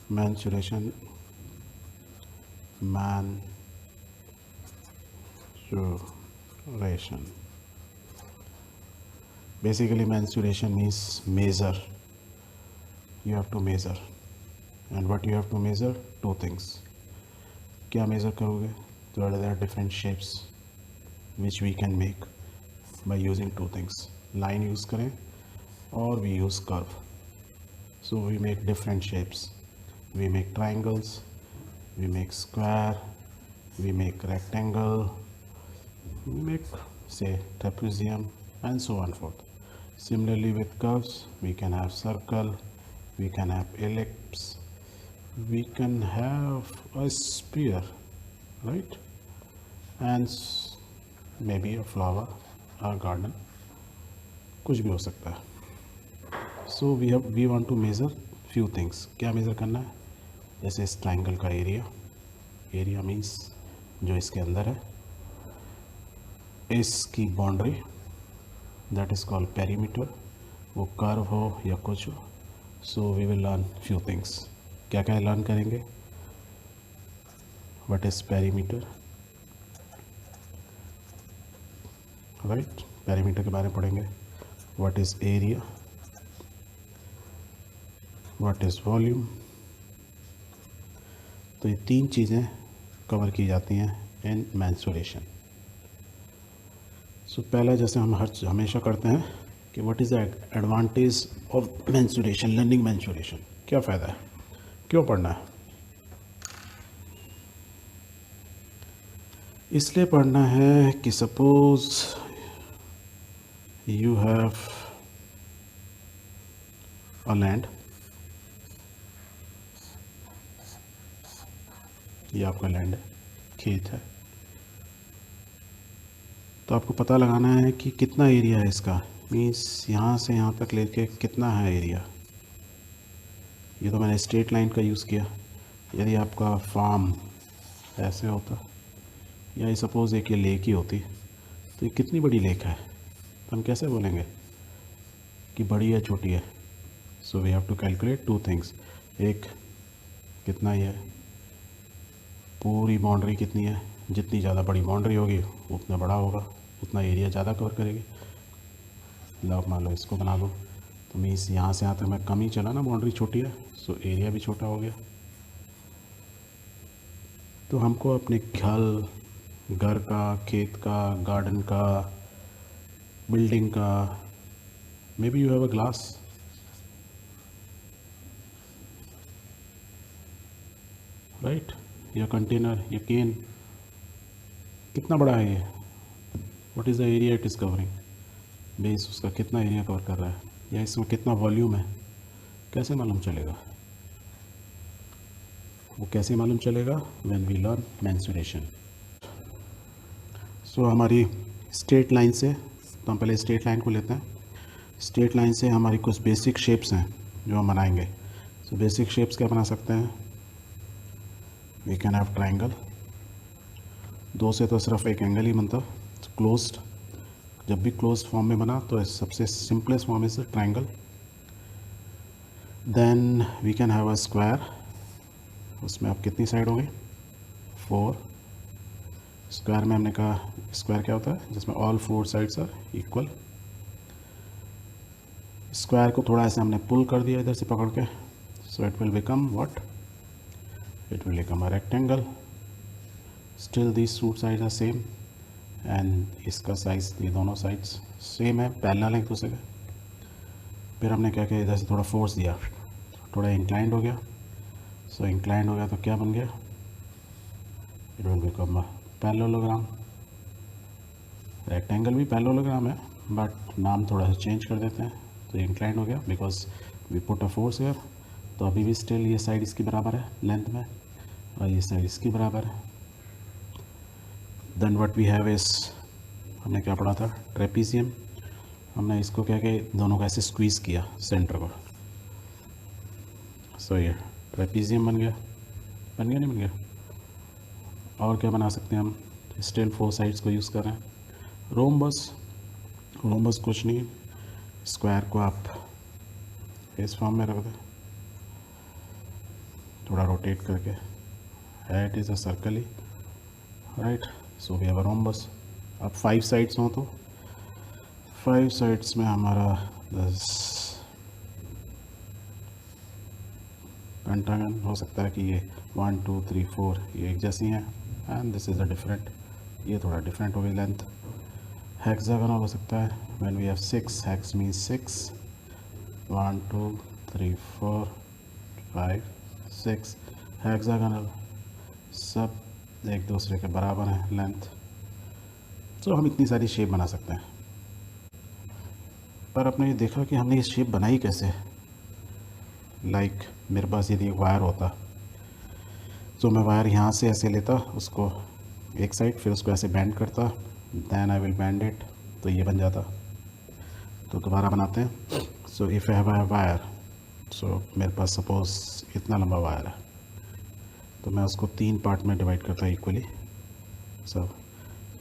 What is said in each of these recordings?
mensuration, mensuration. Basically mensuration means measure. You have to measure. And what you have to measure? Two things. क्या measure करोगे? So there are different shapes which we can make by using two things. Line use करें और we use curve. So we make different shapes. We make triangles, we make square, we make rectangle, we make say trapezium, and so on forth. Similarly with curves, we can have circle, we can have ellipse, we can have a sphere, right? And maybe a flower, a garden, कुछ भी हो सकता है. So we want to measure few things. क्या measure करना है? जैसे इस ट्राइंगल का एरिया मीन्स जो इसके अंदर है, इसकी boundary that is called perimeter, वो कर्व हो या कुछ हो. So we will learn few things. क्या क्या लर्न करेंगे? What is perimeter, right? Perimeter के बारे में पढ़ेंगे. What is area, what is volume. तो ये तीन चीज़ें कवर की जाती हैं इन मेंसुरेशन. सो पहला जैसे हम हमेशा करते हैं कि what is the advantage of mensuration, learning mensuration. क्या फ़ायदा है, क्यों पढ़ना है? इसलिए पढ़ना है कि suppose you have a land, ये आपका लैंड है, खेत है. तो आपको पता लगाना है कि कितना एरिया है इसका, मीन्स यहाँ से यहाँ तक लेके कितना है एरिया. ये तो मैंने स्ट्रेट लाइन का यूज़ किया. यदि आपका फार्म ऐसे होता या सपोज़ एक ये लेक ही होती, तो ये कितनी बड़ी लेक है, तो हम कैसे बोलेंगे कि बड़ी है छोटी है? So we have to calculate two things. एक, कितना ये है, पूरी बाउंड्री कितनी है. जितनी ज़्यादा बड़ी बाउंड्री होगी उतना बड़ा होगा, उतना एरिया ज़्यादा कवर करेगी. लो मान लो इसको बना लो, तो मीन्स यहाँ से यहाँ तक मैं कम ही चला ना, बाउंड्री छोटी है, सो एरिया भी छोटा हो गया. तो हमको अपने घर का, खेत का, गार्डन का, बिल्डिंग का, may be you have a glass, right, या कंटेनर या केन, कितना बड़ा है ये, what is the area it is covering, base उसका कितना एरिया कवर कर रहा है, या इसमें कितना वॉल्यूम है, कैसे मालूम चलेगा? वो कैसे मालूम चलेगा? When we learn mensuration. So हमारी स्ट्रेट लाइन से, तो हम पहले स्ट्रेट लाइन को लेते हैं. स्ट्रेट लाइन से हमारी कुछ बेसिक शेप्स हैं जो हम बनाएंगे. सो बेसिक शेप्स क्या बना सकते हैं? We can have triangle. दो से तो सिर्फ एक एंगल ही बनता, क्लोज्ड. जब भी क्लोज्ड फॉर्म में बना तो सबसे simplest form is triangle. Then we can have a square. उसमें आप कितनी साइड होंगी? 4. स्क्वायर में हमने कहा स्क्वायर क्या होता है? जिसमें all 4 sides are equal. Square को थोड़ा ऐसे हमने पुल कर दिया इधर से पकड़ के, so it will become what? It will become a rectangle. Still these 2 sides are same, and इसका साइज, ये दोनों साइड्स सेम है, पैरेलल है एक दूसरे के. फिर हमने क्या किया, इधर से थोड़ा फोर्स दिया, थोड़ा इंक्लाइंड हो गया. सो इंक्लाइंड हो गया तो क्या बन गया? It will become a parallelogram. Rectangle भी पैरेललोग्राम है, बट नाम थोड़ा सा चेंज कर देते हैं. तो इंक्लाइंड हो गया because we put a force here. तो अभी भी स्टिल ये साइड इसकी बराबर है लेंथ में, और ये साइड इसकी बराबर है. Then what we have is, हमने क्या पढ़ा था? ट्रेपीजियम. हमने इसको क्या किया, दोनों को ऐसे स्क्वीज़ किया सेंटर को. सो ये ट्रेपीजियम बन गया. बन गया नहीं बन गया? और क्या बना सकते हैं हम? स्टिल 4 साइड्स को यूज़ कर रहे हैं. रोम्बस. रोम्बस कुछ नहीं, स्क्वायर को आप इस फॉर्म में रख दें थोड़ा रोटेट करके है, इट इज़ अ सर्कल ही, right. So we have a rhombus. अब 5 साइड्स हों तो 5 साइड्स में हमारा दिस पेंटागन हो सकता है कि ये 1 2 3 4 ये एक जैसी हैं, and this is a different, ये थोड़ा डिफरेंट हो गई लेंथ। हेक्सागोनल हो सकता है, when we have 6, hex means 6, 1 2 3 4 5 6, hexagonal सब एक दूसरे के बराबर हैं लेंथ। तो हम इतनी सारी शेप बना सकते हैं, पर आपने ये देखा कि हमने ये शेप बनाई कैसे। लाइक मेरे पास यदि एक वायर होता तो मैं वायर यहाँ से ऐसे लेता उसको एक साइड, फिर उसको ऐसे बेंड करता, then I will bend it, तो ये बन जाता। तो दोबारा बनाते हैं। So if I have a wire, so मेरे पास सपोज़ इतना लंबा वायर है, तो मैं उसको 3 पार्ट में डिवाइड करता इक्वली सब,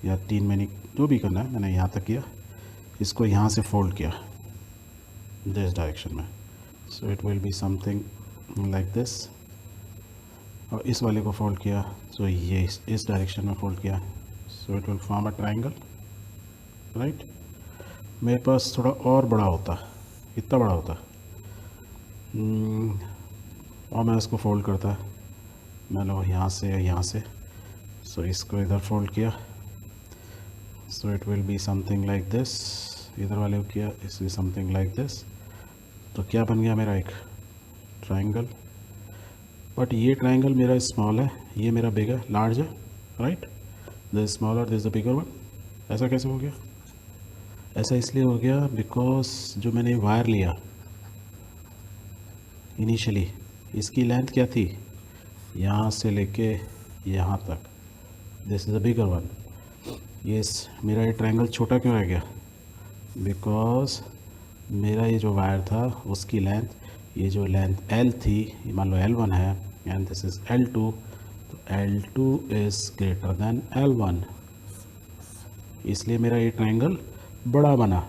या 3 में नहीं, जो भी करना है। मैंने यहाँ तक किया, इसको यहाँ से फोल्ड किया दिस डायरेक्शन में, सो it will be something like this. और इस वाले को फोल्ड किया, सो ये इस डायरेक्शन में फोल्ड किया, सो it will form a triangle, right. मेरे पास थोड़ा और बड़ा होता, इतना बड़ा होता, और मैं इसको फोल्ड करता, मैंने यहाँ से, सो इसको इधर फोल्ड किया, सो it will be something like this. इधर वाले को किया, इस भी समथिंग लाइक दिस। तो क्या बन गया मेरा एक ट्रायंगल। बट ये ट्रायंगल मेरा स्मॉल है, ये मेरा बिग है, लार्ज है, right. This smaller, this the bigger one. ऐसा कैसे हो गया? ऐसा इसलिए हो गया बिकॉज जो मैंने वायर लिया इनिशियली, इसकी लेंथ क्या थी, यहाँ से लेके यहाँ तक, this is a bigger one. ये मेरा ये ट्रायंगल छोटा क्यों रह गया? बिकॉज मेरा ये जो वायर था उसकी लेंथ, ये जो लेंथ L थी, ये मान लो L1 है, एंड दिस इज़ L2, तो L2 is greater than L1, इसलिए मेरा ये ट्रायंगल बड़ा बना।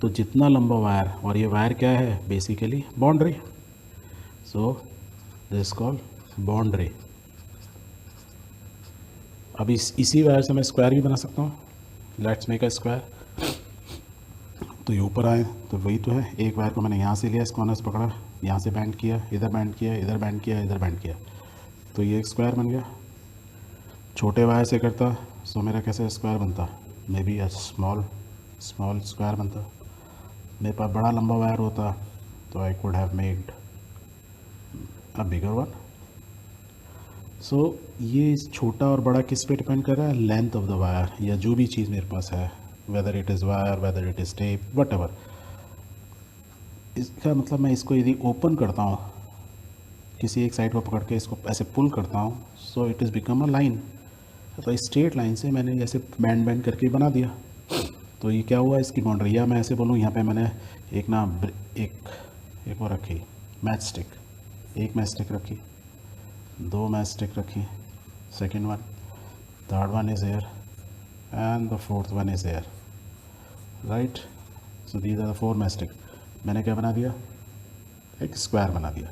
तो जितना लंबा वायर, और ये वायर क्या है basically boundary, so this call boundary. अब इसी वायर से मैं स्क्वायर भी बना सकता हूँ। Let's make a square. तो ये ऊपर आए तो वही तो है, एक वायर को मैंने यहाँ से लिया, इस कॉर्नर से पकड़ा, यहाँ से बैंड किया, इधर बैंड किया, इधर बैंड किया, इधर बैंड किया, तो ये एक स्क्वायर बन गया। छोटे वायर से करता सो मेरा कैसे स्क्वायर बनता, maybe a small square बनता। मेरे पास बड़ा लंबा वायर होता तो I could have made a bigger one. So ये छोटा और बड़ा किस पे डिपेंड कर रहा है? लेंथ ऑफ द वायर, या जो भी चीज़ मेरे पास है, whether it is wire, whether it is tape, what ever. इसका मतलब मैं इसको यदि ओपन करता हूँ, किसी एक साइड को पकड़ के इसको ऐसे पुल करता हूँ, सो it is become a line. तो स्ट्रेट लाइन से मैंने जैसे बैंड करके बना दिया, तो ये क्या हुआ, इसकी बाउंड्री। या मैं ऐसे बोलूँ, यहाँ पे मैंने एक ना एक वो रखी मैच स्टिक, एक मैच स्टिक रखी, 2 मैच स्टिक रखी, second one, third one is air, and the fourth one is air, right. So these are the 4 matchstick. मैंने क्या बना दिया, एक स्क्वायर बना दिया।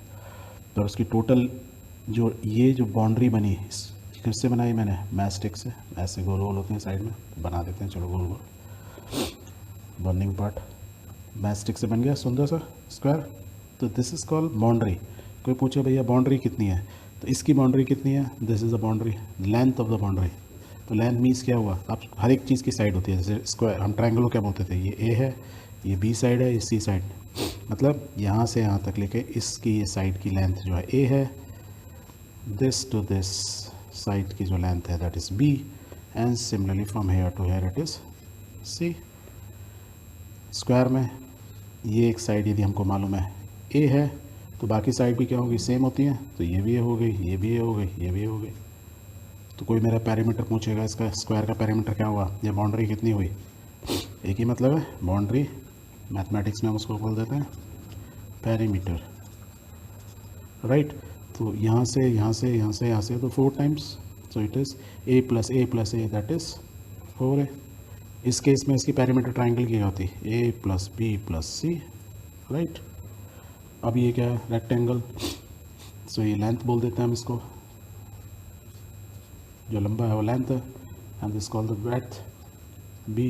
तो उसकी टोटल जो ये जो बाउंड्री बनी, किससे बनाई मैंने? मैच स्टिक से। ऐसे गोल गोल होते हैं साइड में, बना देते हैं, चलो गोल गोल बर्निंग पार्ट मैच स्टिक से बन गया सुंदर सा स्क्वायर। तो दिस इज़ कॉल्ड बाउंड्री। कोई पूछे भैया बाउंड्री कितनी है, तो इसकी बाउंड्री कितनी है, this is the boundary, length of the boundary. तो लेंथ मीन्स क्या हुआ, अब हर एक चीज़ की साइड होती है, जैसे स्क्वायर हम ट्रायंगल को क्या बोलते थे, ये ए है, ये बी साइड है, ये सी साइड, मतलब यहाँ से यहाँ तक लेके इसकी ये साइड की लेंथ जो है ए है, दिस टू दिस साइड की जो लेंथ है that is B, and similarly from here to here it is C. Square में ये एक साइड यदि हमको मालूम है ए है, तो बाकी साइड भी क्या होगी, सेम होती हैं, तो ये भी हो गई, ये भी हो गई, ये भी हो गई। तो कोई मेरा पैरामीटर पूछेगा, इसका स्क्वायर का पैरामीटर क्या हुआ, या बाउंड्री कितनी हुई, एक ही मतलब है बाउंड्री, मैथमेटिक्स में हम उसको बोल देते हैं पैरामीटर, राइट। तो यहाँ से यहाँ से यहाँ से यहाँ से तो 4 times, so it is a plus A that is 4a। इस केस में इसकी पैरामीटर ट्रायंगल की होती है a plus B plus C, right. अब ये क्या है, रेक्टेंगल, सो ये लेंथ बोल देते हैं हम इसको, जो लंबा है वो लेंथ है, and this call the breadth B.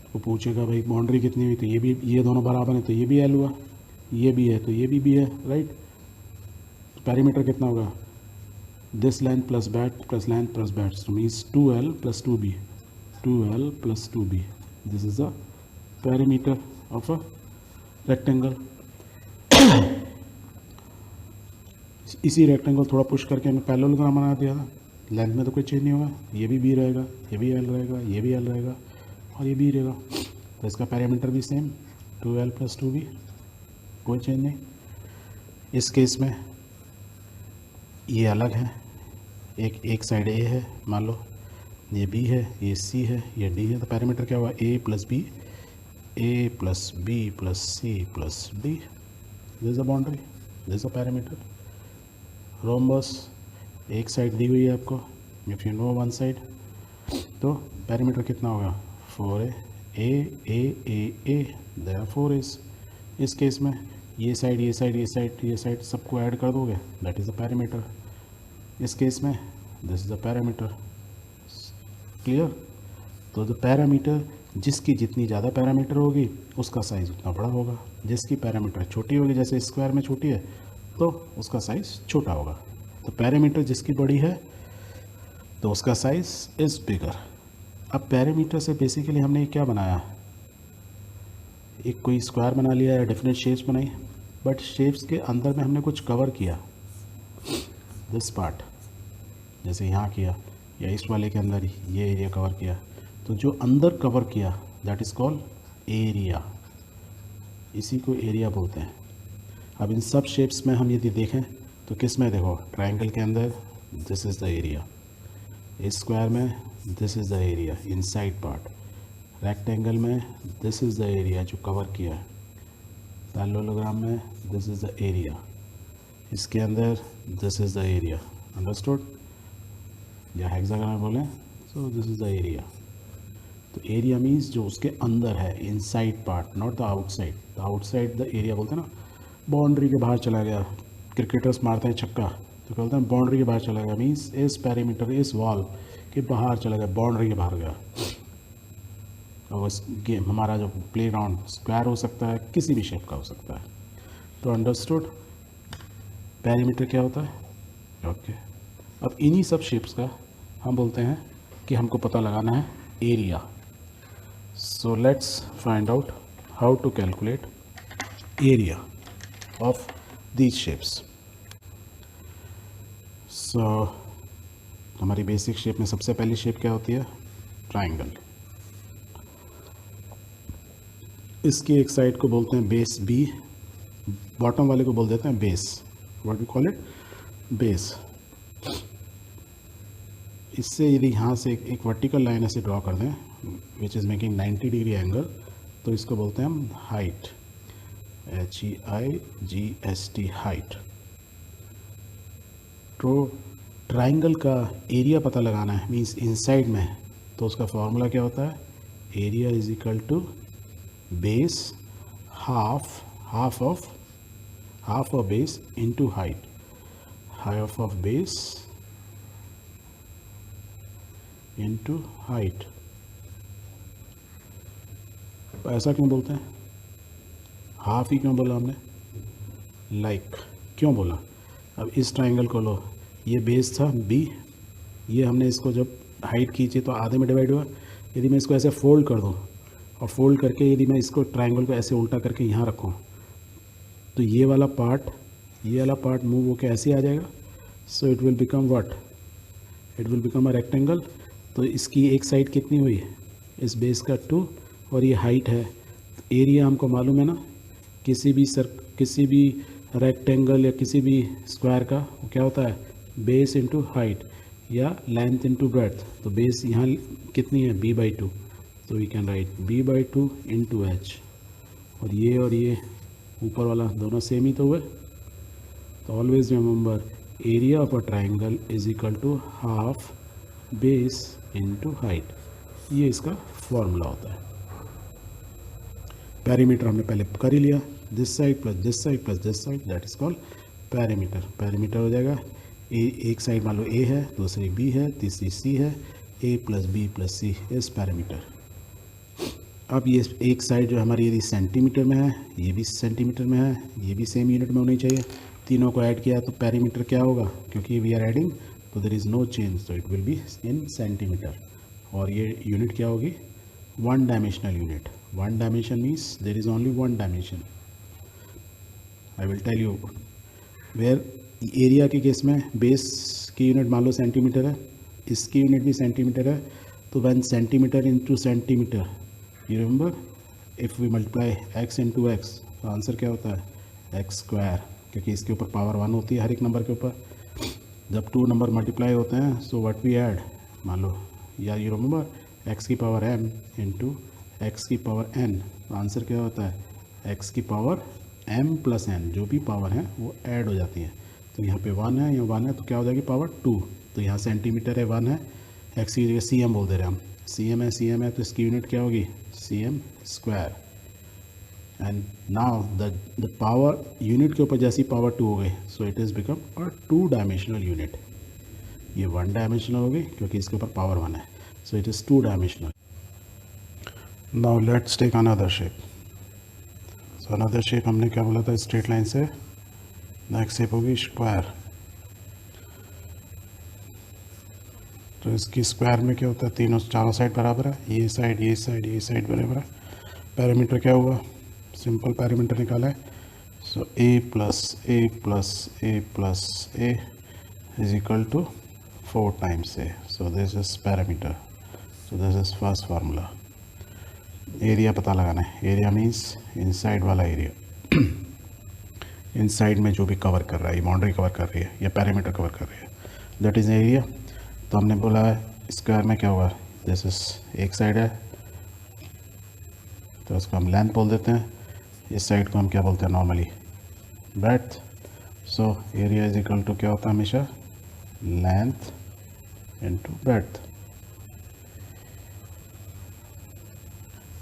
वो पूछेगा भाई बाउंड्री कितनी हुई, तो ये भी, ये दोनों बराबर हैं तो ये भी एल हुआ, ये भी है तो ये भी है, राइट। पेरीमीटर कितना होगा, this length plus bat plus length plus bat, so means 2L plus 2B, 2L plus 2B, this is the perimeter of a rectangle. इसी रेक्टेंगल थोड़ा पुश करके हमें पैरेललोग्राम बना दिया था, लेंथ में तो कोई चेंज नहीं होगा, ये भी बी रहेगा, ये भी एल रहेगा, ये भी एल रहेगा और ये बी रहेगा, तो इसका पैरामीटर भी सेम 2L प्लस 2B, कोई चेंज नहीं। इस केस में ये अलग है, एक साइड ए है, मान लो ये बी है, ये सी है, ये डी है, तो पैरामीटर क्या हुआ, A plus B, A plus B plus C plus D, this is a boundary, this is a parameter. Rhombus एक साइड दी हुई है आपको, if you know one side, तो पैरामीटर कितना होगा 4A, A there are 4 A's। इस case में ये साइड ये साइड ये साइड ये साइड सबको ऐड कर दोगे, दैट इज़ द पैरामीटर। इस केस में this is the parameter, clear. तो द पैरामीटर, जिसकी जितनी ज़्यादा पैरामीटर होगी उसका साइज़ उतना बड़ा होगा, जिसकी पैरामीटर छोटी होगी, जैसे स्क्वायर में छोटी है तो उसका साइज़ छोटा होगा। तो पैरामीटर जिसकी बड़ी है तो उसका साइज़ इज़ बिगर। अब पैरामीटर से बेसिकली हमने क्या बनाया, एक कोई स्क्वायर बना लिया या डिफरेंट शेप्स बनाई, बट शेप्स के अंदर में हमने कुछ कवर किया, दिस पार्ट, जैसे यहाँ किया या इस वाले के अंदर ये एरिया कवर किया, तो जो अंदर कवर किया दैट इज़ कॉल्ड एरिया, इसी को एरिया बोलते हैं। अब इन सब शेप्स में हम यदि देखें तो किस में, देखो ट्रायंगल के अंदर दिस इज़ द एरिया, इस स्क्वायर में this is the area inside part, rectangle में दिस इज़ द एरिया जो कवर किया है, पैरेललोग्राम में दिस इज़ द एरिया, इसके अंदर this is the area, understood, या हेक्सागोन में बोलें so this is the area. तो एरिया मीन्स जो उसके अंदर है, inside part, not the outside. The outside the area बोलते हैं ना, बाउंड्री के बाहर चला गया, क्रिकेटर्स मारते हैं छक्का तो बोलते हैं बाउंड्री के बाहर चला गया, मीन्स इस पैरीमीटर, इस वॉल के बाहर चला गया, बाउंड्री के बाहर गया। और उस गेम, हमारा जो प्ले ग्राउंड स्क्वायर हो सकता है, किसी भी शेप का हो सकता है। तो अंडरस्टूड, पैरीमीटर क्या होता है, ओके। अब इन्हीं सब शेप्स का हम बोलते हैं कि हमको पता लगाना है area. So let's find out how to calculate area of these shapes. So हमारी बेसिक शेप में सबसे पहली शेप क्या होती है, ट्राइंगल। इसकी एक साइड को बोलते हैं बेस बी, बॉटम वाले को बोल देते हैं base, what we call it, base. इससे यदि यहाँ से एक वर्टिकल लाइन ऐसे ड्रॉ कर दें which is making 90 degree angle, तो इसको बोलते हैं हम हाइट, HEIGST, हाइट। तो ट्राइंगल का एरिया पता लगाना है, मीन्स इनसाइड में है, तो उसका फॉर्मूला क्या होता है, area is equal to base half of base into height, half of base into height. ऐसा क्यों बोलते हैं, हाफ ही क्यों बोला हमने, लाइक क्यों बोला। अब इस ट्राइंगल को लो, ये बेस था बी, ये हमने इसको जब हाइट खींची तो आधे में डिवाइड हुआ। यदि मैं इसको ऐसे फोल्ड कर दूँ और फोल्ड करके यदि मैं इसको ट्राइंगल को ऐसे उल्टा करके यहाँ रखूँ, तो ये वाला पार्ट मूव होकर ऐसे आ जाएगा। सो it will become what, it will become a rectangle. तो इसकी एक साइड कितनी हुई है, इस बेस का 2, और ये हाइट है। एरिया हमको मालूम है ना, किसी भी रेक्टेंगल या किसी भी स्क्वायर का वो क्या होता है, बेस इंटू हाइट या लेंथ इंटू ब्रेड्थ। तो बेस यहाँ कितनी है, b/2, तो we can write b/2 into h, और ये ऊपर वाला दोनों सेम ही तो हुए। तो always remember area of a triangle is equal to half base into height, ये इसका फॉर्मूला होता है। पेरीमीटर हमने पहले कर ही लिया, this side plus this side plus this side, that is called parameter हो जाएगा ए, एक साइड मान लो ए है, दूसरी बी है, तीसरी सी है, ए प्लस बी प्लस सी इस पैरामीटर। अब ये एक साइड जो हमारी यदि सेंटीमीटर में है, ये भी सेंटीमीटर में है, ये भी सेम यूनिट में होनी चाहिए, तीनों को ऐड किया तो पैरामीटर क्या होगा, क्योंकि वी आर एडिंग तो देयर इज़ नो चेंज, तो it will be in centimetre. और ये यूनिट क्या होगी, one dimensional unit. One dimension means there is only one dimension. I will tell you where area के केस में base की unit मान लो सेंटीमीटर है, इसकी यूनिट भी सेंटीमीटर है, तो when centimetre into centimetre, you remember if we multiply x into X, तो आंसर क्या होता है एक्स स्क्वायर, क्योंकि इसके ऊपर पावर 1 होती है हर एक नंबर के ऊपर। जब 2 नंबर मल्टीप्लाई होते हैं सो व्हाट वी ऐड, मान लो या यू रिमेंबर x की पावर m इंटू एक्स की पावर n, तो आंसर क्या होता है x की पावर m प्लस n, जो भी पावर है वो ऐड हो जाती है। तो यहाँ पे 1 है, यहाँ 1 है, तो क्या हो जाएगी पावर 2। तो यहाँ सेंटीमीटर है 1 है, x की जगह cm बोल दे रहे हैं हम, cm है तो इसकी यूनिट क्या होगी cm square. And now the power unit के ऊपर जैसी पावर 2 हो गई, सो it is become a 2 dimensional unit. ये 1 डायमेंशनल हो गई क्योंकि इसके ऊपर पावर 1 है, so it is 2 dimensional. Now let's take another shape. So another shape हमने क्या बोला था, स्ट्रेट लाइन से नेक्स्ट शेप होगी स्क्वायर। तो इसकी स्क्वायर में क्या होता है, तीनों चारों साइड बराबर है, ये साइड ये साइड ये साइड बराबर है। पैरामीटर क्या हुआ, सिंपल पैरामीटर निकाला है, so A plus A plus A plus A is equal to 4 times A. So this is parameter, so this is first formula. Area पता लगाना है, एरिया मीन्स इनसाइड वाला एरिया, इनसाइड में जो भी कवर कर रहा है, ये बाउंड्री कवर कर रही है या पैरामीटर कवर कर रही है, दैट इज़ एरिया। तो हमने बोला स्क्वायर में क्या होगा, जैसे एक साइड है तो उसको हम लेंथ बोल देते हैं, इस साइड को हम क्या बोलते हैं normally breadth. So area is equal to क्या होता है हमेशा लेंथ इनटू ब्रेड्थ।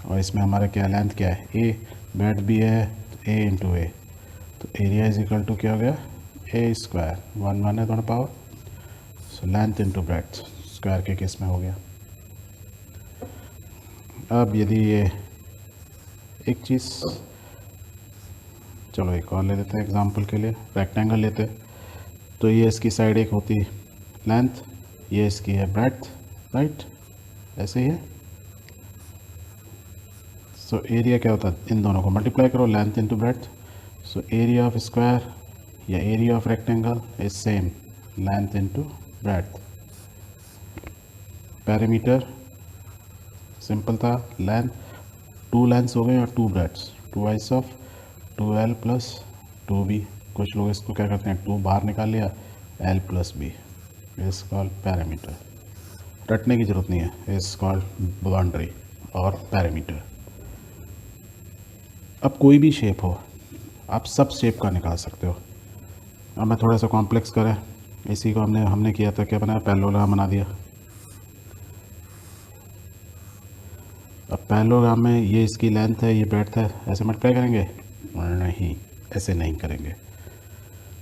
और इसमें हमारा क्या लेंथ क्या है ए, ब्रेड्थ भी है तो ए इंटू ए, तो एरिया इज इक्वल टू क्या हो गया ए स्क्वायर, 1 है थोड़ा power, so length into breadth square के केस में हो गया। अब यदि ये एक चीज़, चलो एक और ले लेते हैं एग्जांपल के लिए, रेक्टेंगल लेते हैं, तो ये इसकी साइड एक होती है लेंथ, ये इसकी है ब्रेड्थ, राइट, ऐसे ही है। सो एरिया क्या होता है, इन दोनों को मल्टीप्लाई करो, length into breadth, so area of square या area of rectangle is same length into breadth. Parameter simple था, लेंथ 2 लेंथ्स हो गए और 2 ब्रेड्थ्स, 2 ऑफ 2l प्लस 2b। कुछ लोग इसको क्या करते हैं 2 बाहर निकाल लिया, l plus b is called parameter. रटने की जरूरत नहीं है, इज कॉल्ड बाउंड्री और पैरामीटर। अब कोई भी शेप हो, आप सब शेप का निकाल सकते हो। अब मैं थोड़ा सा कॉम्प्लेक्स करें, इसी को हमने किया था, क्या बनाया पैरेललोग्राम बना दिया। अब पैरेललोग्राम में ये इसकी लेंथ है, ये ब्रेड्थ है, ऐसे मल्टीप्लाई करेंगे नहीं, ऐसे नहीं करेंगे।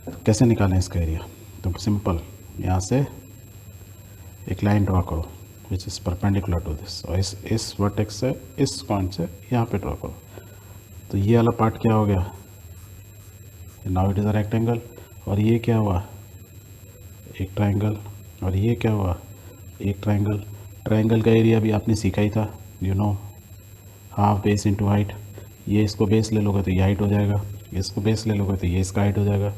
तो कैसे निकालें इसका एरिया, तो सिंपल, यहाँ से एक लाइन ड्रॉ करो which is perpendicular to this, और इस वर्टेक्स से इस पॉइंट से यहाँ पे ड्रॉ करो। तो ये वाला पार्ट क्या हो गया, now it is a rectangle, और ये क्या हुआ एक ट्रायंगल, और ये क्या हुआ एक ट्रायंगल। ट्रायंगल का एरिया भी आपने सीखा ही था, you know half base into height. ये इसको बेस ले लोगे तो ये हाइट हो जाएगा, इसको बेस ले लोगे तो ये इसका हाइट हो जाएगा।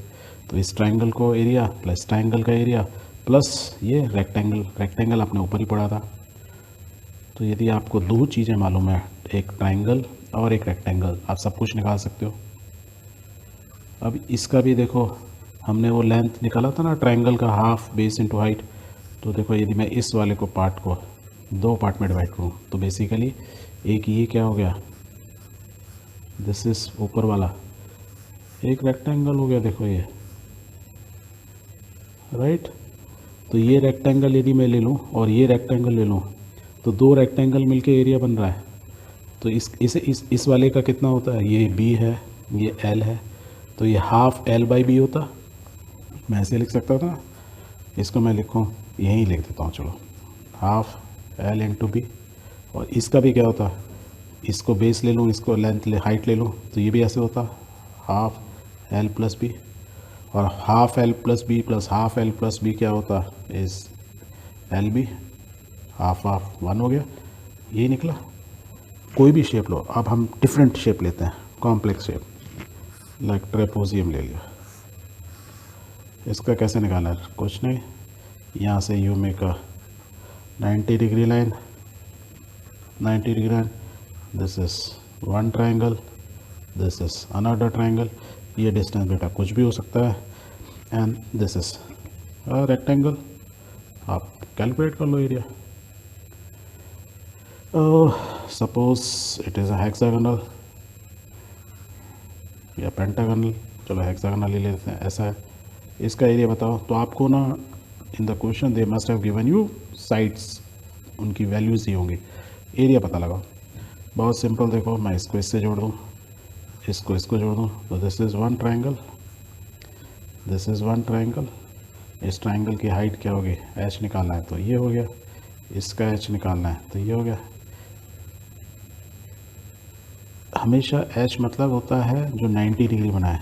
तो इस ट्रायंगल को एरिया प्लस ट्रायंगल का एरिया प्लस ये रेक्टेंगल अपने ऊपर ही पड़ा था। तो यदि आपको 2 चीज़ें मालूम है, एक ट्रायंगल और एक रेक्टेंगल, आप सब कुछ निकाल सकते हो। अब इसका भी देखो, हमने वो लेंथ निकाला था ना ट्रायंगल का, हाफ बेस इनटू हाइट। तो देखो यदि मैं इस वाले को पार्ट को 2 पार्ट में डिवाइड करूँ तो बेसिकली एक ये क्या हो गया, दिस इज ऊपर वाला एक रेक्टेंगल हो गया, देखो ये राइट। तो ये रेक्टेंगल यदि मैं ले लूँ और ये रेक्टेंगल ले लूँ तो 2 रेक्टेंगल मिलके एरिया बन रहा है। तो इस वाले का कितना होता है, ये b है, ये l है, तो ये हाफ l बाई बी होता, मैं ऐसे लिख सकता था, इसको मैं लिखूँ, यहीं लिख देता हूँ, चलो हाफ एल इंटू बी। और इसका भी क्या होता, इसको बेस ले लूँ, इसको लेंथ हाइट ले लूँ, तो ये भी ऐसे होता हाफ एल प्लस बी। और half L plus B plus half L plus B क्या होता, इस एल बी, हाफ हाफ 1 हो गया, ये निकला। कोई भी शेप लो, अब हम डिफरेंट शेप लेते हैं, कॉम्प्लेक्स शेप, लाइक ट्रेपोजियम ले लिया। इसका कैसे निकालना है, कुछ नहीं, यहाँ से you make a 90 degree line, 90 degree line, this is one triangle, this is another triangle, ये डिस्टेंस बेटा कुछ भी हो सकता है, एंड दिस इज रेक्टेंगल। आप कैलकुलेट कर लो area. Suppose it is a hexagonal या पेंटागोनल, चलो हेक्सागोनल ही लेते हैं, ऐसा है, इसका एरिया बताओ। तो आपको ना in the question they must have given you sides, उनकी वैल्यूज़ ही होंगी, एरिया पता लगाओ। बहुत सिंपल, देखो मैं इसको इससे जोड़ दूँ, इसको इसको जोड़ दूँ, तो this is one triangle, this is one triangle. इस ट्राइंगल की हाइट क्या होगी, एच निकालना है तो ये हो गया, इसका एच निकालना है तो ये हो गया। हमेशा एच मतलब होता है जो 90 डिग्री बनाए,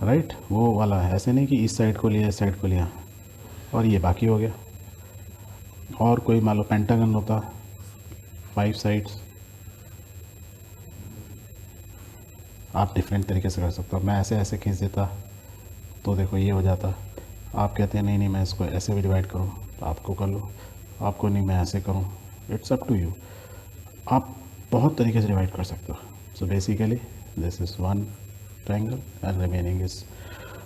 राइट, वो वाला है, ऐसे नहीं कि इस साइड को लिया इस साइड को लिया, और ये बाकी हो गया। और कोई मान लो पेंटागन होता 5 साइड्स, आप डिफरेंट तरीके से कर सकते हो। मैं ऐसे ऐसे खींच देता तो देखो ये हो जाता। आप कहते हैं नहीं नहीं मैं इसको ऐसे भी डिवाइड करूँ, तो आपको कर लो, आपको नहीं मैं ऐसे करूँ, इट्स अप टू यू। आप बहुत तरीके से डिवाइड कर सकते हो। So basically this is one triangle and remaining is,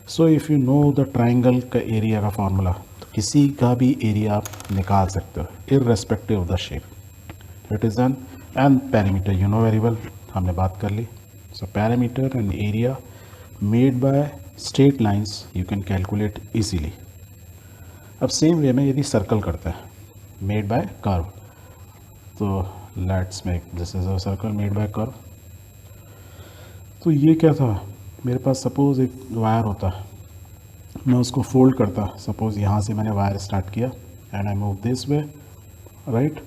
so if you know the triangle का एरिया का फार्मूला, तो किसी का भी एरिया आप निकाल सकते हो irrespective of the shape. It is an and parameter you know very well, हमने बात कर ली। So parameter and area made by straight lines you can calculate easily. अब सेम वे में यदि सर्कल करते हैं मेड बाय कर्व, तो let's make this is a circle made by curve. तो ये क्या था, मेरे पास सपोज एक वायर होता, मैं उसको फोल्ड करता, सपोज यहाँ से मैंने वायर स्टार्ट किया and I move this way, right,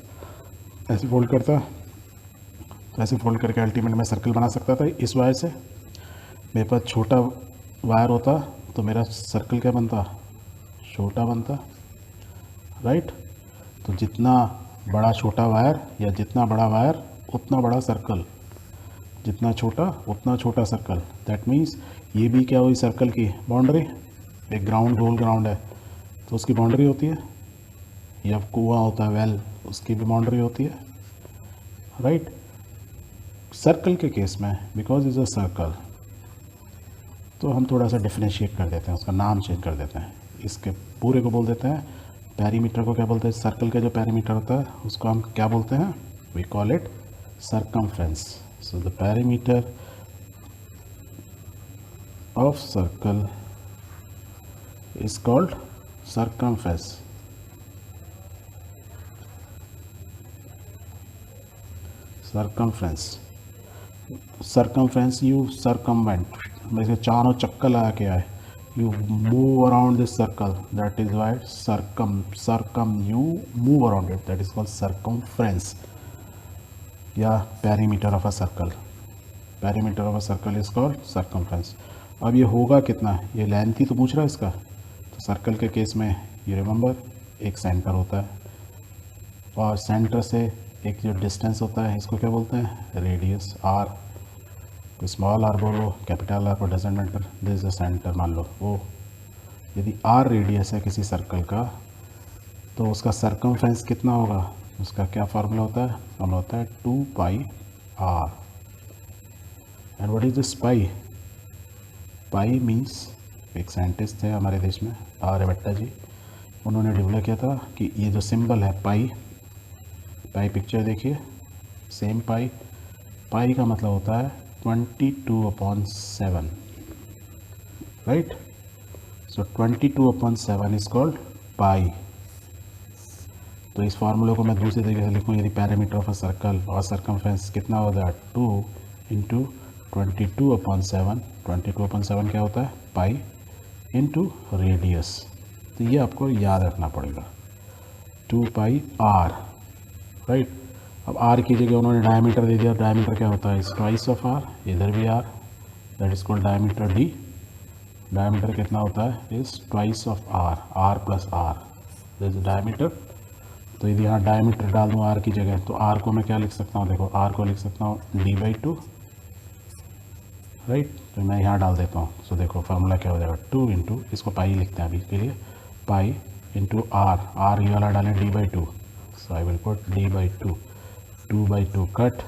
ऐसे फोल्ड करता, तो ऐसे फोल्ड करके अल्टीमेट में सर्कल बना सकता था इस वायर से। मेरे पास छोटा वायर होता तो मेरा सर्कल क्या बनता, छोटा बनता, राइट। तो जितना बड़ा छोटा वायर या जितना बड़ा वायर उतना बड़ा सर्कल, जितना छोटा उतना छोटा सर्कल। दैट मीन्स ये भी क्या हुई सर्कल की बाउंड्री, एक ग्राउंड गोल ग्राउंड है तो उसकी बाउंड्री होती है, या कुआं होता है वेल, उसकी भी बाउंड्री होती है, राइट। सर्कल के केस में बिकॉज इज़ अ सर्कल, तो हम थोड़ा सा डिफ्रेंशिएट कर देते हैं, उसका नाम चेंज कर देते हैं, इसके पूरे को बोल देते हैं पेरीमीटर को क्या बोलते हैं, सर्कल का जो पेरीमीटर होता है उसको हम क्या बोलते हैं, we call it circumference. So the perimeter of circle is called circumference. Circumference. Circumference you circumvent, जैसे चारों चक्कर लगा के आए, you move around this circle, that is why circum you move around it, that is called circumference या perimeter of a circle. Perimeter of a circle is called circumference. अब ये होगा कितना, ये लेंथ ही तो पूछ रहा है इसका, तो सर्कल के केस में ये रिमेंबर एक सेंटर होता है, और सेंटर से एक जो डिस्टेंस होता है इसको क्या बोलते हैं, रेडियस आर, कोई स्मॉल आर बोलो कैपिटल आर, पर doesn't matter, this is the centre मान लो वो। यदि आर रेडियस है किसी सर्कल का तो उसका सर्कमफ्रेंस कितना होगा, उसका क्या फार्मूला होता है, फार्मूला होता है 2 pi R. And what is this pi, pi means एक साइंटिस्ट थे हमारे देश में आर्यभट्टा जी, उन्होंने डेवलप किया था कि ये जो सिंबल है पाई, पाई पिक्चर देखिए सेम पाई, पाई का मतलब होता है 22/7, राइट। सो 22/7 इज कॉल्ड पाई। तो इस फार्मूले को मैं दूसरे तरीके से लिखूँ, यदि पैरामीटर ऑफ अ सर्कल और सर्कमफ्रेंस कितना होगा 2 × 22/7, 22/7 क्या होता है पाई, इंटू रेडियस। तो ये आपको याद रखना पड़ेगा, 2 पाई आर, राइट। अब आर की जगह उन्होंने डायमीटर दे दिया, डायमीटर क्या होता है, इज ट्वाइस ऑफ आर, इधर भी R, that is called diameter D. Diameter कितना होता है, is twice of R, R plus R, this is diameter. तो यदि यहाँ डायमीटर डाल दूँ आर की जगह, तो आर को मैं क्या लिख सकता हूँ, देखो आर को लिख सकता हूँ d/2, राइट। तो मैं यहाँ डाल देता हूँ। सो देखो फार्मूला क्या हो जाएगा, 2 इंटू, इसको पाई लिखते हैं अभी के लिए, पाई इंटू आर, आर ये वाला डालें d/2, so I will put d/2, 2/2 cut,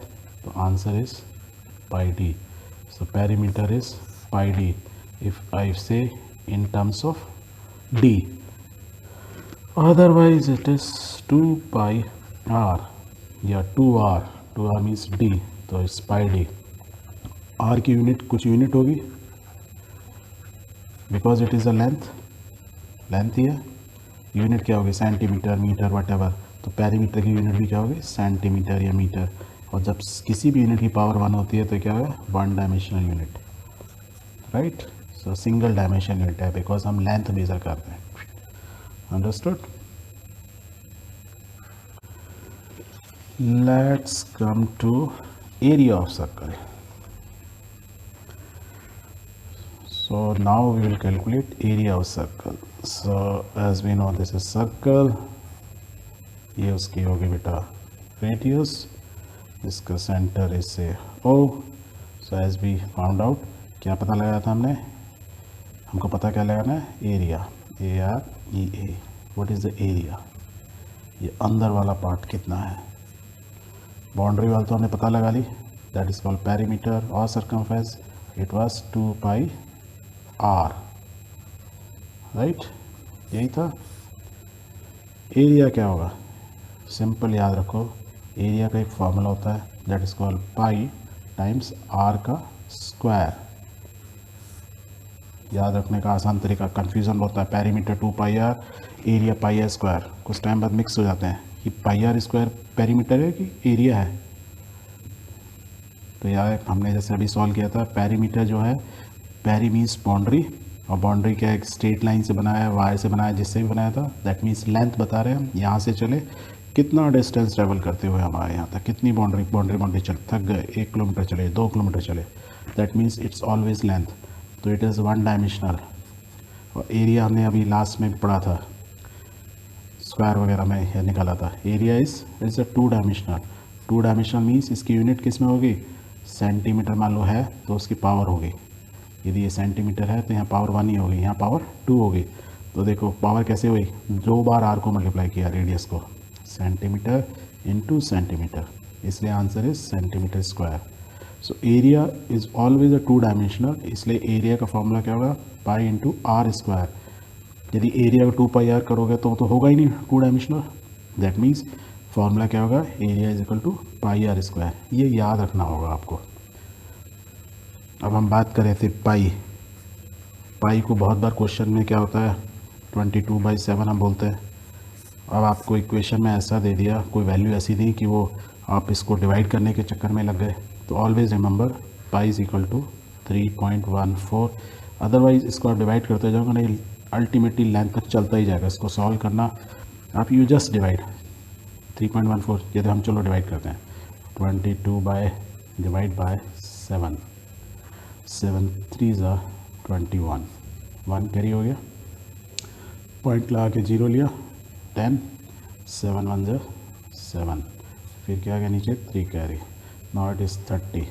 तो answer is pi D. So perimeter is pi D if I say in terms of D, otherwise it is 2 pi r या 2r, 2r means d, तो इस pi D. r की unit कुछ unit होगी, because it is a length, length ही है। Unit क्या होगी, सेंटीमीटर, मीटर, वटेवर। तो पेरीमीटर की यूनिट भी क्या होगी, सेंटीमीटर या मीटर। और जब किसी भी यूनिट की पावर 1 होती है तो क्या होगा, 1 डायमेंशनल यूनिट, राइट। सो सिंगल डायमेंशन यूनिट है, बिकॉज हम लेंथ मेजर करते हैं। Understood? Let's come to area of circle. So now we will calculate area of circle. So as we know this is circle, ये उसकी होगी बेटा radius, इसका center is say O. So as we found out, क्या पता लगाया था हमने, हमको पता क्या लगाना है, area, AREA। What is the area, ये अंदर वाला पार्ट कितना है। बाउंड्री वाला तो हमने पता लगा ली, दैट इज कॉल्ड पेरीमीटर और circumference, it was 2 pi R, right, यही था। एरिया क्या होगा, सिंपल याद रखो, एरिया का एक फॉर्मूला होता है, that is called pi times r का स्क्वायर। याद रखने का आसान तरीका, कन्फ्यूज़न होता है, perimeter 2 pi r, area pi r square, कुछ टाइम बाद मिक्स हो जाते हैं कि पाई आर स्क्वायर पेरीमीटर है कि एरिया है। तो यार हमने जैसे अभी सॉल्व किया था, पेरीमीटर जो है, पेरी मीन्स बाउंड्री, और बाउंड्री क्या एक स्ट्रेट लाइन से बनाया है, वायर से बनाया, जिससे भी बनाया था, दैट मीन्स लेंथ बता रहे हैं हम। यहाँ से चले कितना डिस्टेंस ट्रेवल करते हुए हमारे यहाँ तक, कितनी बाउंड्री चल, थक गए, 1 किलोमीटर चले, 2 किलोमीटर चले, that means it's always length. तो इट इज़ 1 डायमेंशनल। और एरिया हमने अभी लास्ट में पढ़ा था, स्क्वायर वगैरह में यह निकाला था, area is a 2 dimensional. 2 dimensional means इसकी यूनिट किस में होगी, सेंटीमीटर मान लो है तो उसकी पावर होगी, यदि ये सेंटीमीटर है तो यहाँ पावर 1 ही होगी, यहाँ पावर 2 होगी। तो देखो पावर कैसे हुई, 2 बार आर को मल्टीप्लाई किया रेडियस को, सेंटीमीटर इंटू सेंटीमीटर, इसलिए answer is centimetre square. So area is always a 2 dimensional, इसलिए एरिया का फॉर्मूला क्या होगा, पाई इंटू आर स्क्वायर। यदि एरिया को 2 पाई आर करोगे तो होगा ही नहीं 2 डायमेंशनल, दैट मीन्स फॉर्मूला क्या होगा, area is equal to pi r square. ये याद रखना होगा आपको। अब हम बात करें थे पाई, पाई को बहुत बार क्वेश्चन में क्या होता है, 22/7 हम बोलते हैं। अब आपको इक्वेशन में ऐसा दे दिया, कोई वैल्यू ऐसी दी कि वो आप इसको डिवाइड करने के चक्कर में लग गए, तो always remember pi is equal to 3.14। Otherwise इसको आप डिवाइड करते जाओगे नहीं, अल्टीमेटली लेंथ तक चलता ही जाएगा। इसको सॉल्व करना आप यू जस्ट डिवाइड 3.14, यदि हम चलो डिवाइड करते हैं 22/7, 7 3 21, 1 कैरी हो गया, पॉइंट लगा के 0 लिया, 10, 7 1 7, फिर क्या आ गया नीचे 3 carry, now it is 30,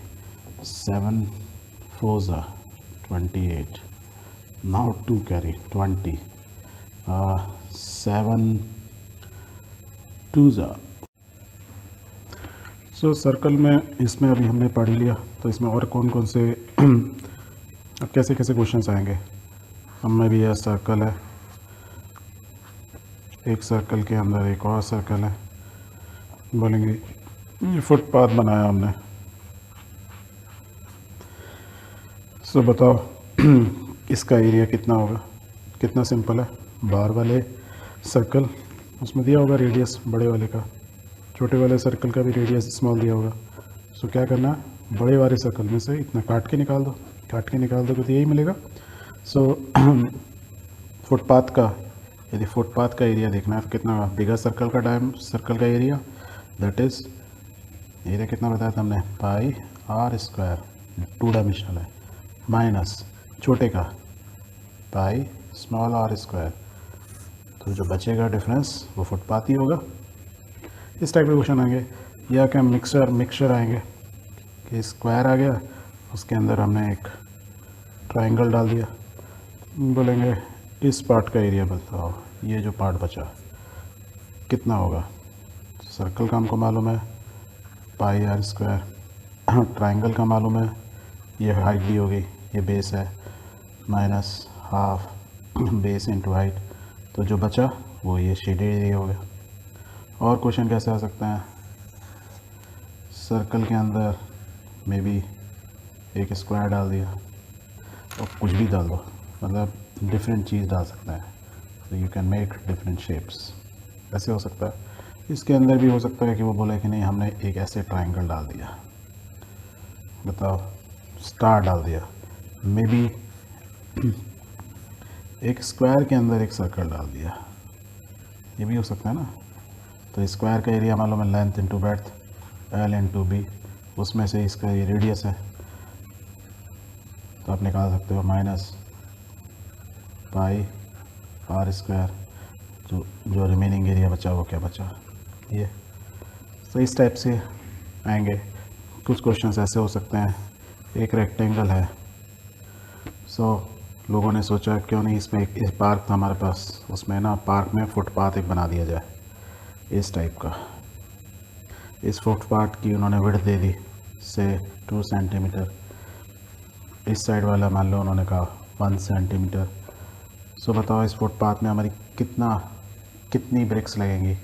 7 4 28, now 2 carry 20, 7 2 so circle में इसमें अभी हमने पढ़ लिया। तो इसमें और कौन कौन से अब कैसे कैसे क्वेश्चंस आएंगे, हमें भी यह सर्कल है, एक सर्कल के अंदर एक और सर्कल है, बोलेंगे ये फुटपाथ बनाया हमने, सो बताओ इसका एरिया कितना होगा, कितना सिंपल है, बाहर वाले सर्कल उसमें दिया होगा रेडियस बड़े वाले का, छोटे वाले सर्कल का भी रेडियस स्मॉल दिया होगा। सो क्या करना है, बड़े वाले सर्कल में से इतना काट के निकाल दो, काट के निकाल दोगे तो यही मिलेगा। सो फुटपाथ का, यदि फुटपाथ का एरिया देखना है कितना, बिगर सर्कल का एरिया, दैट इज़ एरिया कितना बताया था हमने, पाई आर स्क्वायर, 2 डायमेंशनल है, माइनस छोटे का पाई स्मॉल आर स्क्वायर, तो जो बचेगा डिफरेंस वो फुटपाथ ही होगा। इस टाइप के क्वेश्चन आएंगे। या क्या मिक्सचर आएंगे कि स्क्वायर आ गया, उसके अंदर हमने एक ट्रायंगल डाल दिया, बोलेंगे इस पार्ट का एरिया बताओ, ये जो पार्ट बचा कितना होगा। सर्कल का हमको मालूम है पाई आर स्क्वायर, ट्रायंगल का मालूम है ये हाइट दी होगी, ये बेस है, minus half base into height, तो जो बचा वो ये शेडेड एरिया हो गया। और क्वेश्चन कैसे आ सकते हैं, सर्कल के अंदर मे बी एक स्क्वायर डाल दिया और कुछ भी डाल दो, मतलब डिफरेंट चीज़ डाल सकते हैं, तो you can make different shapes, ऐसे हो सकता है। इसके अंदर भी हो सकता है कि वो बोले कि नहीं हमने एक ऐसे ट्रायंगल डाल दिया, बताओ स्टार डाल दिया, मे बी एक स्क्वायर के अंदर एक सर्कल डाल दिया, ये भी हो सकता है ना। तो स्क्वायर का एरिया मालूम है length into breadth, l into b, उसमें से इसका ये रेडियस है, तो आप निकाल सकते हो माइनस पाई आर स्क्वायर, जो रिमेनिंग एरिया बचा वो क्या बचा ये। तो इस टाइप से आएंगे। कुछ क्वेश्चंस ऐसे हो सकते हैं, एक रेक्टेंगल है, लोगों ने सोचा क्यों नहीं इसमें एक पार्क था हमारे पास, उसमें ना पार्क में फुटपाथ एक बना दिया जाए इस टाइप का। इस फुटपाथ की उन्होंने विड्थ दे दी से 2 सेंटीमीटर, इस साइड वाला मान लो उन्होंने कहा 1 सेंटीमीटर। बताओ इस फुटपाथ में हमारी कितनी ब्रिक्स लगेंगी।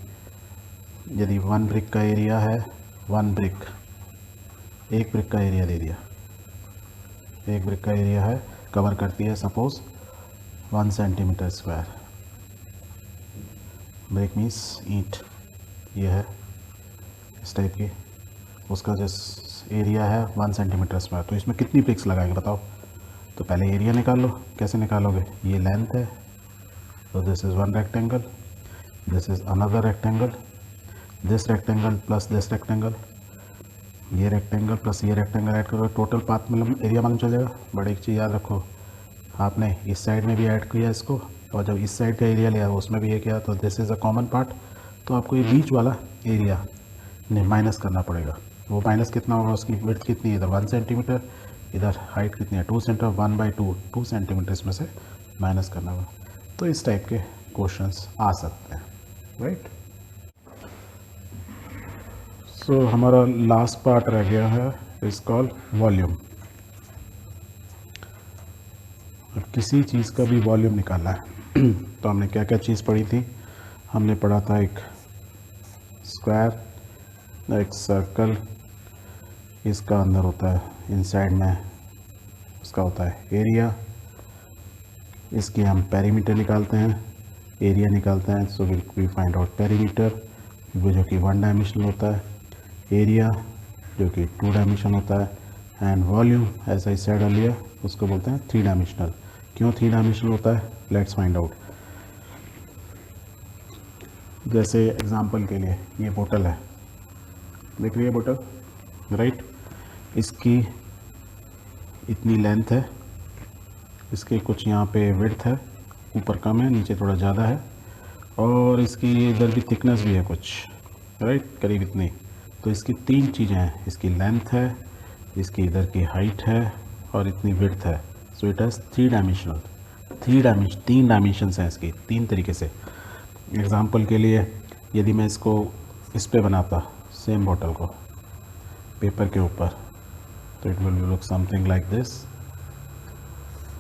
यदि 1 ब्रिक का एरिया है, 1 ब्रिक, एक ब्रिक का एरिया दे दिया, एक ब्रिक का एरिया है, कवर करती है suppose 1 centimetre square, brick means ईंट, ये है इस टाइप की, उसका जो एरिया है 1 सेंटीमीटर स्क्वायर, तो इसमें कितनी ब्रिक्स लगाएंगे बताओ। तो पहले एरिया निकाल लो, कैसे निकालोगे, ये लेंथ है, तो this is 1 rectangle, this is another rectangle, this rectangle plus this rectangle, ये रेक्टेंगल प्लस ये रेक्टेंगल ऐड करो, टोटल पाथ मतलब एरिया मालूम चल जाएगा। बट एक चीज़ याद रखो, आपने इस साइड में भी ऐड किया इसको, और जब इस साइड का एरिया लिया उसमें भी ये किया, तो this is a common part, तो आपको ये बीच वाला एरिया माइनस करना पड़ेगा। वो माइनस कितना होगा, उसकी विड्थ कितनी है, इधर 1 सेंटीमीटर, इधर हाइट कितनी है 2 सेंटीमीटर, 1/2 सेंटीमीटर इसमें से माइनस करना होगा। तो इस टाइप के क्वेश्चंस आ सकते हैं, राइट। सो हमारा लास्ट पार्ट रह गया है, इज कॉल्ड वॉल्यूम। किसी चीज़ का भी वॉल्यूम निकालना है तो हमने क्या क्या चीज़ पढ़ी थी, हमने पढ़ा था एक स्क्वायर, एक सर्कल, इसका अंदर होता है इनसाइड में उसका होता है एरिया, इसकी हम पेरीमीटर निकालते हैं, एरिया निकालते हैं, so we find out perimeter, वो जो कि 1 डायमेंशनल होता है, एरिया जो कि 2 डायमेंशन होता है, and volume as I said earlier उसको बोलते हैं 3 डायमेंशनल। क्यों 3 डायमेंशनल होता है, लेट्स फाइंड आउट। जैसे एग्जांपल के लिए ये बोतल है, देख रही है बोतल, राइट, इसकी इतनी लेंथ है, इसके कुछ यहाँ पे विड्थ है, ऊपर कम है नीचे थोड़ा ज़्यादा है, और इसकी इधर भी थिकनेस भी है कुछ, राइट, करीब इतनी। तो इसकी 3 चीज़ें हैं, इसकी लेंथ है, इसकी इधर की हाइट है, और इतनी विड्थ है। So it has 3 dimensional, 3 dimensions हैं इसकी, 3 तरीके से। एग्ज़ाम्पल के लिए यदि मैं इसको इस पे बनाता, सेम बॉटल को पेपर के ऊपर, तो it will look something like this,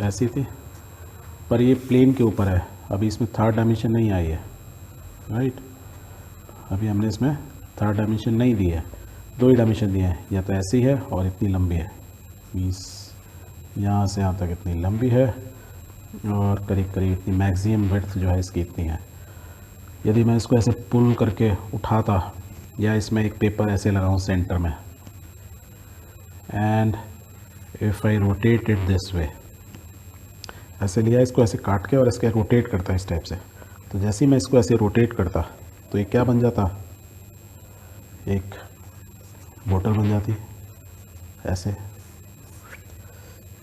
ऐसी थी, पर ये प्लेन के ऊपर है, अभी इसमें 3rd डायमेंशन नहीं आई है, राइट, अभी हमने इसमें 3rd डायमेंशन नहीं दी है, 2 ही डायमेंशन दिए हैं, या तो ऐसी है और इतनी लंबी है, मीन्स यहाँ से यहाँ तक इतनी लंबी है, और करीब करीब इतनी मैक्सिमम विड्थ जो है इसकी इतनी है। यदि मैं इसको ऐसे पुल करके उठाता, या इसमें एक पेपर ऐसे लगाऊं सेंटर में, and if I rotate it this way, ऐसे लिया, इसको ऐसे काट के और इसके रोटेट करता है इस टाइप से। तो जैसे ही मैं इसको ऐसे रोटेट करता तो ये क्या बन जाता, एक बोतल बन जाती ऐसे,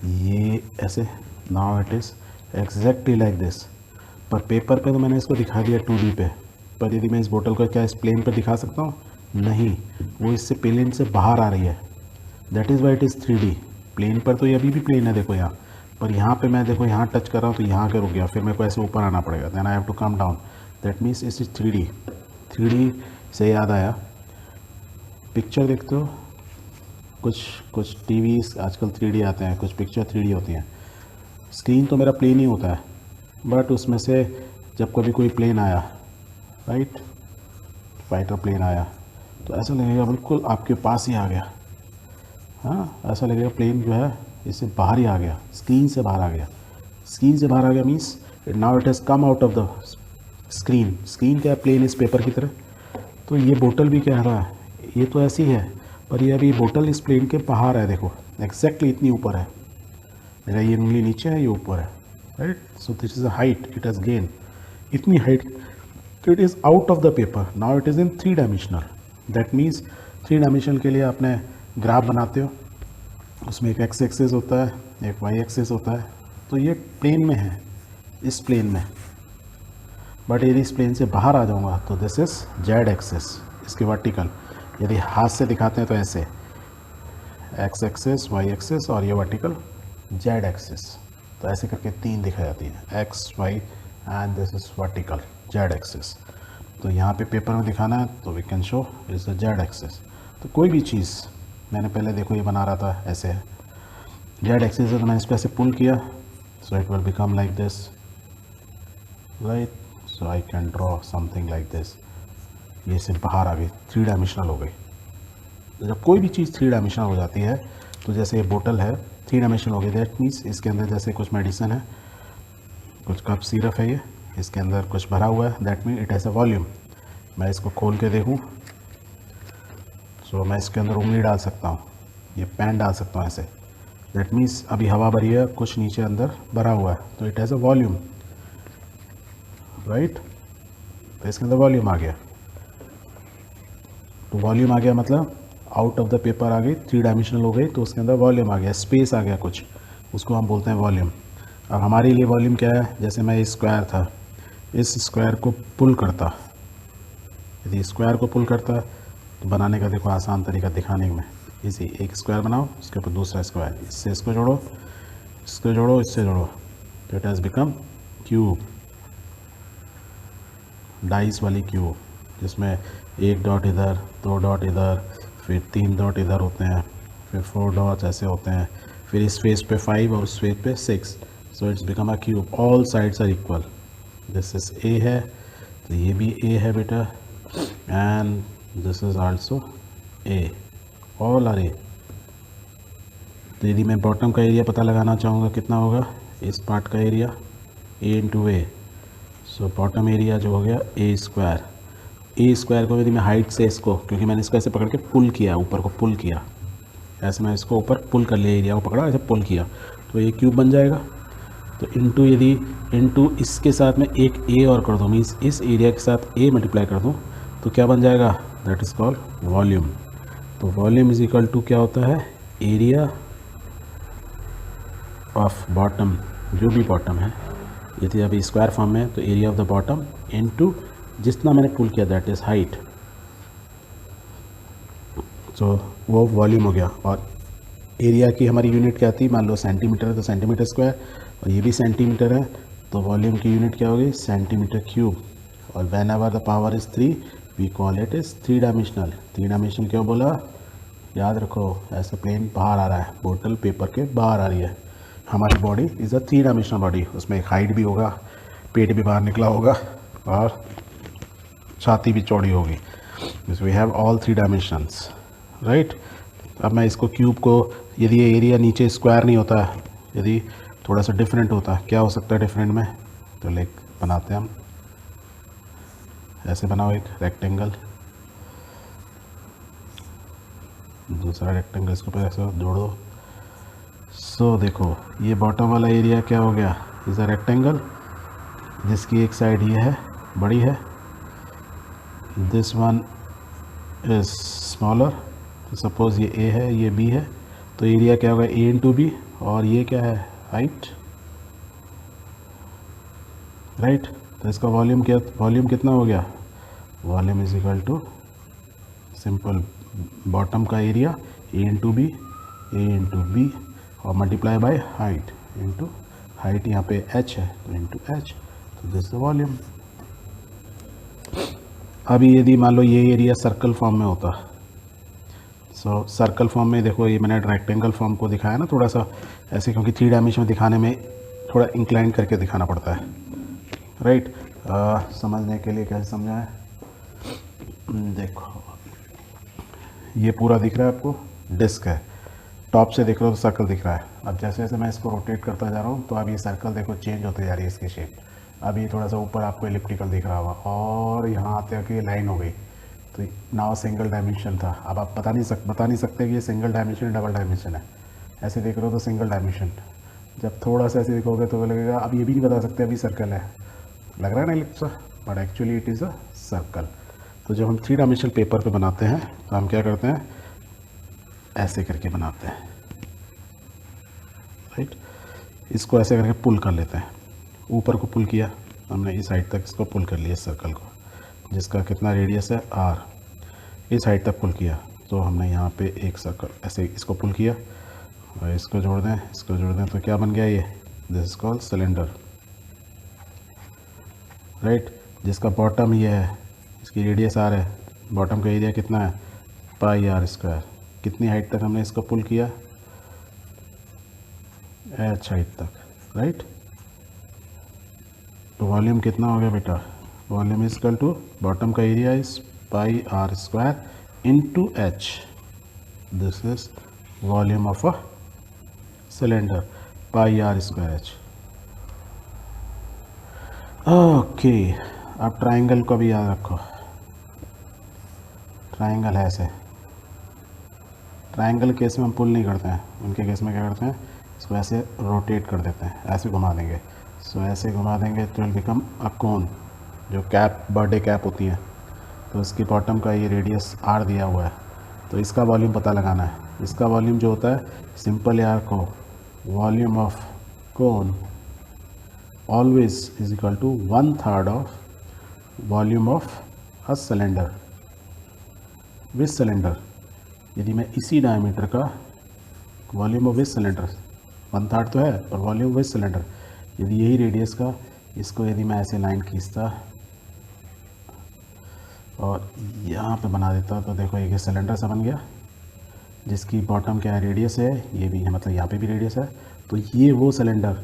ये ऐसे। Now it is exactly like this. पर पेपर पे तो मैंने इसको दिखा दिया 2D पे, पर यदि मैं इस बोतल को क्या इस प्लेन पर दिखा सकता हूँ? नहीं, वो इससे प्लेन से बाहर आ रही है। That is why it is 3D। Plane पर तो ये अभी भी प्लेन है, देखो यहाँ, पर यहाँ पे मैं देखो यहाँ टच कर रहा हूँ तो यहाँ के रुक गया, फिर मेरे को ऐसे ऊपर आना पड़ेगा, then I have to come down. That means this is 3D। 3D से याद आया, पिक्चर देखते हो, कुछ कुछ टीवी आजकल 3D आते हैं, कुछ पिक्चर 3D होती हैं। स्क्रीन तो मेरा प्लेन ही होता है, बट उसमें से जब कभी कोई प्लेन आया, राइट, फाइटर प्लेन आया, तो ऐसा लगेगा बिल्कुल आपके पास ही आ गया। हाँ, ऐसा लगेगा प्लेन जो है इससे बाहर ही आ गया, स्क्रीन से बाहर आ गया। स्क्रीन से बाहर आ गया means now it has come out of the screen. Screen क्या है? प्लेन इस पेपर की तरह। तो ये बोतल भी क्या रहा है, ये तो ऐसी है, पर ये अभी बोतल इस प्लेन के बाहर है, देखो एग्जैक्टली इतनी ऊपर है। मेरा ये उंगली नीचे है, ये ऊपर है, right. So this is a height it has gain, इतनी हाइट। तो it is out of the paper, now it is in 3 dimensional. That means 3 dimension के लिए आपने ग्राफ बनाते हो, उसमें एक एक्स एक्सिस होता है, एक वाई एक्सिस होता है। तो ये प्लेन में है, इस प्लेन में, बट यदि इस प्लेन से बाहर आ जाऊंगा तो दिस इज जेड एक्सिस, इसके वर्टिकल। यदि हाथ से दिखाते हैं तो ऐसे एक्स एक्सिस, वाई एक्सिस और ये वर्टिकल जेड एक्सिस। तो ऐसे करके 3 दिखाई जाती है, x y and this is vertical z axis. तो यहाँ पे पेपर में दिखाना है तो we can show is the z axis. तो कोई भी चीज़, मैंने पहले देखो ये बना रहा था ऐसे है, जेड एक्सिस है, तो मैंने इस पर ऐसे पुल किया, सो it will become like this, right. So I can draw something like this. ये सिर्फ बाहर आ गई, 3 डायमेंशनल हो गई। तो जब कोई भी चीज़ 3 डायमेंशनल हो जाती है, तो जैसे ये बोतल है 3 डायमेंशनल हो गई, दैट मीन्स इसके अंदर जैसे कुछ मेडिसिन है, कुछ कप सिरप है, ये इसके अंदर कुछ भरा हुआ है, that mean it has a volume. मैं इसको खोल के देखूँ, सो मैं इसके अंदर उंगली डाल सकता हूँ, ये पेन डाल सकता हूँ ऐसे। दैट मीन्स अभी हवा भरी है, कुछ नीचे अंदर भरा हुआ है, तो it has a volume, right. तो इसके अंदर वॉल्यूम आ गया। तो वॉल्यूम आ गया मतलब आउट ऑफ द पेपर आ गई, 3 डायमेंशनल हो गई, तो उसके अंदर वॉल्यूम आ गया, स्पेस आ गया कुछ, उसको हम बोलते हैं वॉल्यूम। अब हमारे लिए वॉल्यूम क्या है? जैसे मैं स्क्वायर था, इस स्क्वायर को पुल करता, यदि स्क्वायर को पुल करता तो बनाने का देखो आसान तरीका दिखाने में, इसी एक स्क्वायर बनाओ, उसके ऊपर दूसरा स्क्वायर, इससे इसको जोड़ो, इसको जोड़ो, इससे जोड़ो, तो it has become cube, dice वाली क्यूब, जिसमें 1 डॉट इधर, 2 डॉट इधर, फिर 3 डॉट इधर होते हैं, फिर 4 डॉट्स ऐसे होते हैं, फिर इस फेस पे 5 और उस फेस पे 6। So it's become a cube, all sides are equal. This is A है, तो ये भी ए है बेटा, and this is also A, all are A. तो यदि मैं बॉटम का एरिया पता लगाना चाहूँगा, कितना होगा इस पार्ट का area? A into A. So bottom area जो हो गया ए स्क्वायर। ए स्क्वायर को यदि मैं हाइट से इसको, क्योंकि मैंने इसको ऐसे पकड़ के पुल किया, ऊपर को पुल किया, ऐसे मैं इसको ऊपर पुल कर लिया, एरिया को पकड़ा, ऐसे पुल किया, तो ये क्यूब बन जाएगा। तो इंटू, यदि इंटू इसके साथ में एक ए और कर दूँ, मीन्स इस एरिया के साथ ए मल्टीप्लाई कर दूँ, तो क्या बन जाएगा? That is called volume. तो वॉल्यूम इज इक्वल टू क्या होता है? एरिया ऑफ बॉटम, जो भी बॉटम है, यदि अभी स्क्वायर फॉर्म में, तो area of the bottom into जितना मैंने पुल किया, दैट इज़ हाइट। सो वो वॉल्यूम हो गया। और एरिया की हमारी यूनिट क्या थी? मान लो सेंटीमीटर है तो सेंटीमीटर स्क्वायर, और ये भी सेंटीमीटर है, तो वॉल्यूम की यूनिट क्या होगी? Centimetre cube. और whenever the power is 3 we call it is 3 dimensional. 3 dimensional क्यों बोला? याद रखो, ऐसा प्लेन बाहर आ रहा है, बोतल पेपर के बाहर आ रही है। हमारी body is a 3 dimensional body, उसमें एक हाइट भी होगा, पेट भी बाहर निकला होगा और छाती भी चौड़ी होगी। We have all 3 dimensions, right. अब मैं इसको क्यूब को, यदि ये एरिया नीचे स्क्वायर नहीं होता, यदि थोड़ा सा डिफरेंट होता, क्या हो सकता है डिफरेंट में? तो लाइक बनाते हैं हम, ऐसे बनाओ एक रेक्टेंगल, दूसरा रेक्टेंगल, इसको पर ऐसे जोड़ो। सो देखो, ये बॉटम वाला एरिया क्या हो गया? इज़ अ रेक्टेंगल जिसकी एक साइड ये है, बड़ी है, दिस वन इज स्मॉलर। तो सपोज़ ये ए है, ये बी है, तो एरिया क्या होगा ए इंटू बी, और ये क्या है हाइट, राइट। तो इसका वॉल्यूम कितना हो गया, volume is equal to simple bottom का एरिया ए इंटू बी और multiply by height into height, यहाँ पे h है तो इंटू h, तो दिस द वॉल्यूम। अभी यदि मान लो ये एरिया सर्कल फॉर्म में होता, सो सर्कल फॉर्म में देखो ये मैंने रेक्टेंगल फॉर्म को दिखाया ना थोड़ा सा ऐसे, क्योंकि 3 डायमेंशन में दिखाने में थोड़ा इंक्लाइन करके दिखाना पड़ता है, राइट। समझने के लिए कैसे समझाएं, देखो ये पूरा दिख रहा है आपको, डिस्क है, टॉप से देख रहे हो तो सर्कल दिख रहा है। अब जैसे जैसे मैं इसको रोटेट करता जा रहा हूँ तो अब ये सर्कल देखो चेंज होते जा रही है इसकी शेप। अब ये थोड़ा सा ऊपर आपको इलिप्टिकल दिख रहा होगा और यहाँ आते आके लाइन हो गई, तो नाउ सिंगल डायमेंशन था। अब आप बता नहीं सकते कि ये सिंगल डायमेंशन डबल डायमेंशन है। ऐसे देख रहे हो तो सिंगल डायमेंशन, जब थोड़ा सा ऐसे देखोगे तो लगेगा, अब ये भी नहीं बता सकते अभी सर्कल है, लग रहा है ना ellipse, but actually it is a circle. तो जब हम 3 डायमेंशनल पेपर पे बनाते हैं तो हम क्या करते हैं, ऐसे करके बनाते हैं, राइट। इसको ऐसे करके पुल कर लेते हैं, ऊपर को पुल किया हमने, इस साइड तक इसको पुल कर लिया इस सर्कल को, जिसका कितना रेडियस है r, इस हाइट तक पुल किया। तो हमने यहाँ पे एक सर्कल ऐसे इसको पुल किया और इसको जोड़ दें तो क्या बन गया ये, this is called cylinder, right. जिसका बॉटम ये है, इसकी रेडियस r है, बॉटम का एरिया कितना है पाई r स्क्वायर। कितनी हाइट तक हमने इसको पुल किया, h हाइट तक, राइट। तो वॉल्यूम कितना हो गया बेटा, volume is equal to bottom का area is pi r square into h, this is volume of a cylinder, pi r square h। Okay, अब ट्राइंगल को भी याद रखो, ट्राइंगल है ऐसे, ट्राइंगल केस में हम पुल नहीं करते हैं, उनके केस में क्या करते हैं, इसको ऐसे रोटेट कर देते हैं, ऐसे घुमा देंगे। सो ऐसे घुमा देंगे तो विल बिकम अ कोन, जो कैप बर्थडे कैप होती है, तो इसकी बॉटम का ये रेडियस r दिया हुआ है, तो इसका वॉल्यूम पता लगाना है। इसका वॉल्यूम जो होता है सिंपल यार को, volume of cone always is equal to 1/3 of volume of a cylinder with cylinder. यदि मैं इसी डायमीटर का वॉल्यूम ऑफ विद सिलेंडर, 1/3 तो है पर वॉल्यूम विद सिलेंडर, यदि यही रेडियस का इसको यदि मैं ऐसे लाइन खींचता और यहाँ पे बना देता तो देखो एक सिलेंडर सा बन गया, जिसकी बॉटम क्या है रेडियस है, ये भी है, मतलब यहाँ पे भी रेडियस है। तो ये वो सिलेंडर,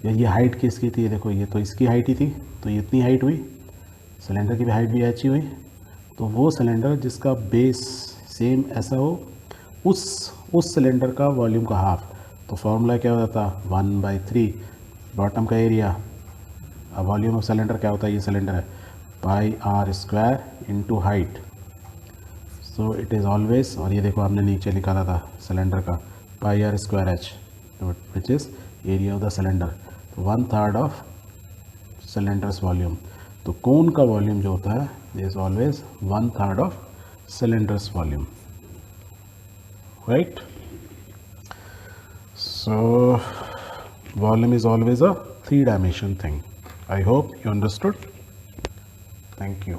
ये हाइट किसकी थी, देखो ये तो इसकी हाइट ही थी, तो ये इतनी हाइट हुई, सिलेंडर की भी हाइट भी ऐसी हुई। तो वो सिलेंडर जिसका बेस सेम ऐसा हो, उस सिलेंडर का वॉल्यूम का हाफ। तो फॉर्मूला क्या होता था, 1/3 बॉटम का एरिया, अब वॉल्यूम ऑफ सिलेंडर क्या होता है, ये सिलेंडर है, pi r square into height. So it is always, और ये देखो हमने नीचे निकाला था सिलेंडर का, पाई r square h, which is area of the cylinder, तो 1/3 ऑफ सिलेंडर्स वॉल्यूम। तो कोन का वॉल्यूम जो होता है is always 1/3 of cylinders volume, right. So volume is always a 3-dimension thing. I hope you understood. Thank you.